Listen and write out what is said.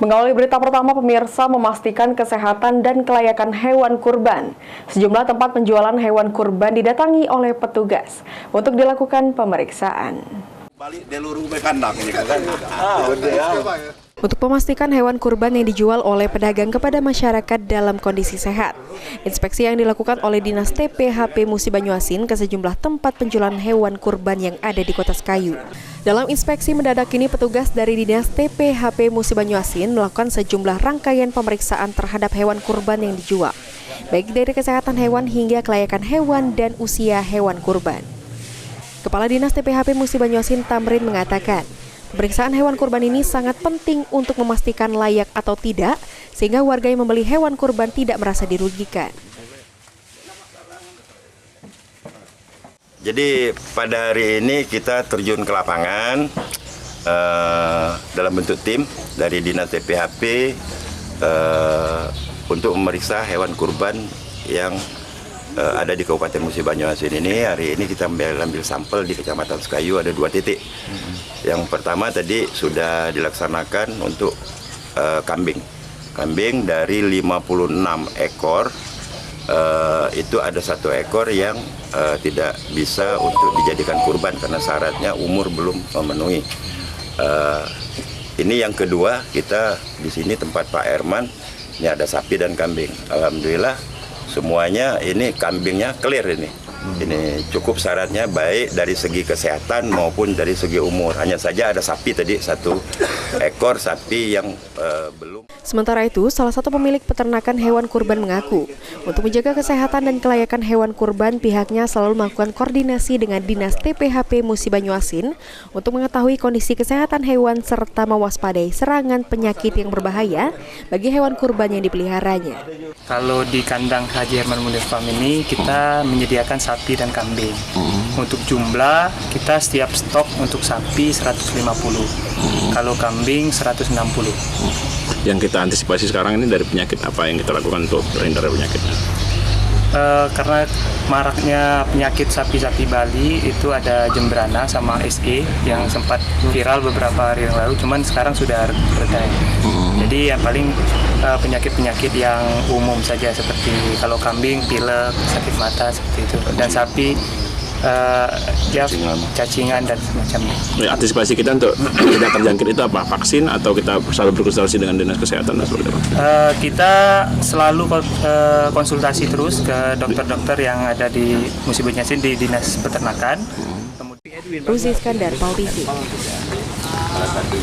Mengawali berita pertama, pemirsa, memastikan kesehatan dan kelayakan hewan kurban. Sejumlah tempat penjualan hewan kurban didatangi oleh petugas untuk dilakukan pemeriksaan. Untuk memastikan hewan kurban yang dijual oleh pedagang kepada masyarakat dalam kondisi sehat, inspeksi yang dilakukan oleh Dinas TPHP Musi Banyuasin ke sejumlah tempat penjualan hewan kurban yang ada di Kota Sekayu. Dalam inspeksi mendadak ini, petugas dari Dinas TPHP Musi Banyuasin melakukan sejumlah rangkaian pemeriksaan terhadap hewan kurban yang dijual, baik dari kesehatan hewan hingga kelayakan hewan dan usia hewan kurban. Kepala Dinas TPHP Musi Banyuasin Tamrin mengatakan, pemeriksaan hewan kurban ini sangat penting untuk memastikan layak atau tidak, sehingga warga yang membeli hewan kurban tidak merasa dirugikan. Jadi pada hari ini kita terjun ke lapangan dalam bentuk tim dari Dinas TPHP untuk memeriksa hewan kurban yang ada di Kabupaten Musi Banyuasin ini. Hari ini kita ambil sampel di Kecamatan Sekayu, ada 2 titik. Yang pertama tadi sudah dilaksanakan untuk kambing. Kambing dari 56 ekor, itu ada 1 ekor yang tidak bisa untuk dijadikan kurban karena syaratnya umur belum memenuhi. Ini yang kedua, kita di sini tempat Pak Herman, ini ada sapi dan kambing. Alhamdulillah semuanya ini kambingnya clear ini. Ini cukup syaratnya baik dari segi kesehatan maupun dari segi umur. Hanya saja ada sapi tadi 1 ekor sapi yang belum. Sementara itu, salah satu pemilik peternakan hewan kurban mengaku, untuk menjaga kesehatan dan kelayakan hewan kurban, pihaknya selalu melakukan koordinasi dengan Dinas TPHP Musi Banyuasin untuk mengetahui kondisi kesehatan hewan serta mewaspadai serangan penyakit yang berbahaya bagi hewan kurban yang dipeliharanya. Kalau di kandang Haji Herman Munir Farm ini kita menyediakan sapi dan kambing. Untuk jumlah kita setiap stok untuk sapi 150, kalau kambing 160. Yang kita antisipasi sekarang ini dari penyakit apa yang kita lakukan untuk terhindar dari penyakitnya? Karena maraknya penyakit sapi-sapi Bali itu ada jembrana sama SE yang sempat viral beberapa hari yang lalu, cuman sekarang sudah reda. Jadi yang paling penyakit-penyakit yang umum saja seperti kalau kambing pilek, sakit mata seperti itu, dan sapi cacingan dan semacamnya. Antisipasi kita untuk tidak terjangkit itu apa? Vaksin atau kita selalu berkonsultasi dengan Dinas Kesehatan dan seperti apa? Kita selalu konsultasi terus ke dokter-dokter yang ada di Musi Banyuasin di Dinas Peternakan. Ruzi Iskandar, Pal TV.